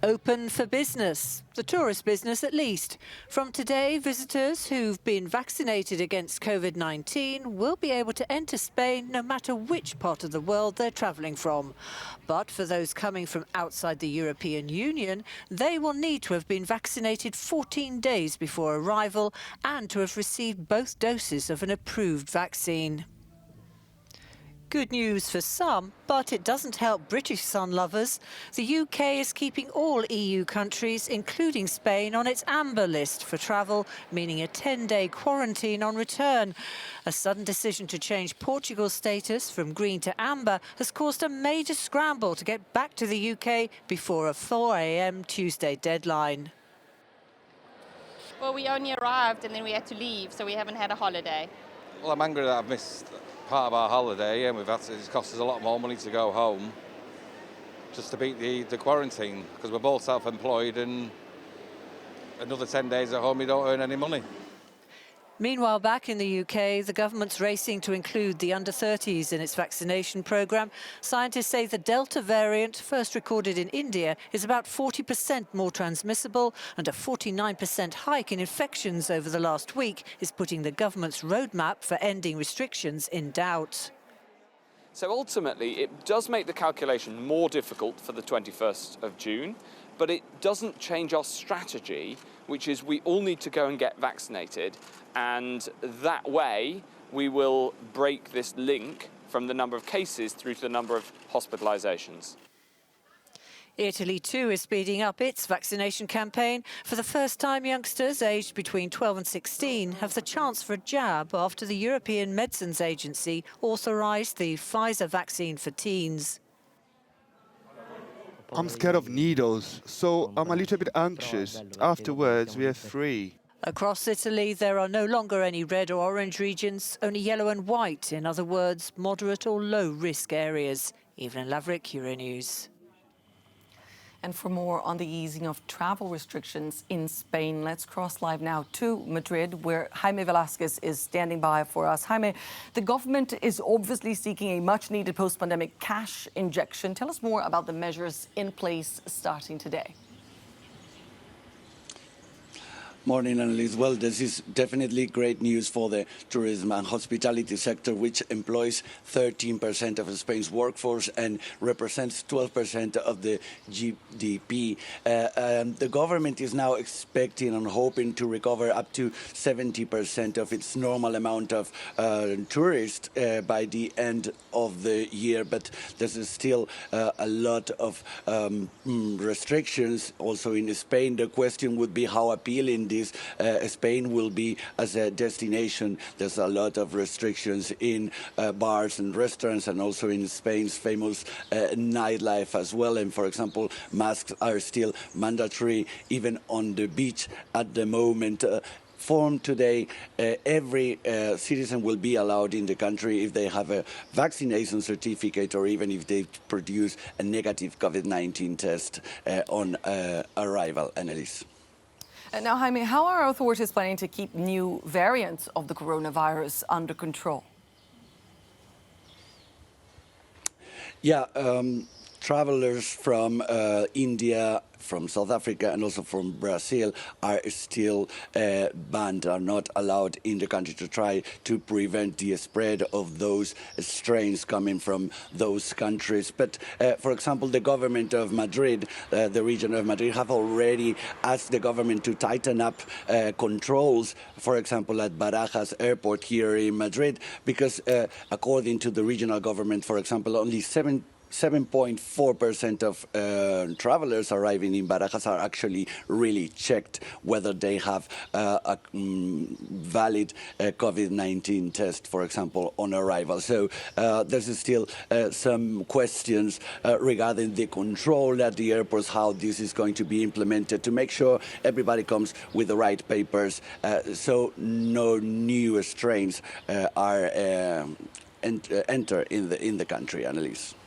Open for business, the tourist business at least. From today, visitors who've been vaccinated against COVID-19 will be able to enter Spain no matter which part of the world they're travelling from. But for those coming from outside the European Union, they will need to have been vaccinated 14 days before arrival and to have received both doses of an approved vaccine. Good news for some, but it doesn't help British sun lovers. The UK is keeping all EU countries, including Spain, on its amber list for travel, meaning a 10-day quarantine on return. A sudden decision to change Portugal's status from green to amber has caused a major scramble to get back to the UK before a 4 a.m. Tuesday deadline. Well, we only arrived and then we had to leave, so we haven't had a holiday. Well, I'm angry that I've missed part of our holiday, and it's cost us a lot more money to go home just to beat the quarantine, because we're both self-employed, and another 10 days at home you don't earn any money. Meanwhile, back in the UK, the government's racing to include the under-30s in its vaccination programme. Scientists say the Delta variant, first recorded in India, is about 40% more transmissible, and a 49% hike in infections over the last week is putting the government's roadmap for ending restrictions in doubt. So ultimately, it does make the calculation more difficult for the 21st of June, but it doesn't change our strategy, which is we all need to go and get vaccinated, and that way we will break this link from the number of cases through to the number of hospitalizations. Italy, too, is speeding up its vaccination campaign. For the first time, youngsters aged between 12 and 16 have the chance for a jab after the European Medicines Agency authorised the Pfizer vaccine for teens. I'm scared of needles, so I'm a little bit anxious. Afterwards, we are free. Across Italy, there are no longer any red or orange regions, only yellow and white. In other words, moderate or low-risk areas. Evelyn Laverick, Euronews. And for more on the easing of travel restrictions in Spain, let's cross live now to Madrid, where Jaime Velasquez is standing by for us. Jaime, the government is obviously seeking a much-needed post-pandemic cash injection. Tell us more about the measures in place starting today. Morning, Annalise. Well, this is definitely great news for the tourism and hospitality sector, which employs 13% of Spain's workforce and represents 12% of the GDP. The government is now expecting and hoping to recover up to 70% of its normal amount of tourists by the end of the year. But there's still a lot of restrictions also in Spain. The question would be how appealing this Spain will be as a destination. There's a lot of restrictions in bars and restaurants, and also in Spain's famous nightlife as well. And for example, masks are still mandatory even on the beach at the moment. From today, every citizen will be allowed in the country if they have a vaccination certificate or even if they produce a negative COVID-19 test on arrival. Annalise. Now, Jaime, how are authorities planning to keep new variants of the coronavirus under control? Yeah, travelers from India, from South Africa and also from Brazil are still banned, are not allowed in the country to try to prevent the spread of those strains coming from those countries. But, for example, the government of Madrid, the region of Madrid, have already asked the government to tighten up controls, for example, at Barajas airport here in Madrid, because according to the regional government, for example, only 7.4% of travelers arriving in Barajas are actually really checked whether they have a valid COVID-19 test, for example, on arrival. So there's still some questions regarding the control at the airports, how this is going to be implemented to make sure everybody comes with the right papers, so no new strains are enter in the country, Annalise.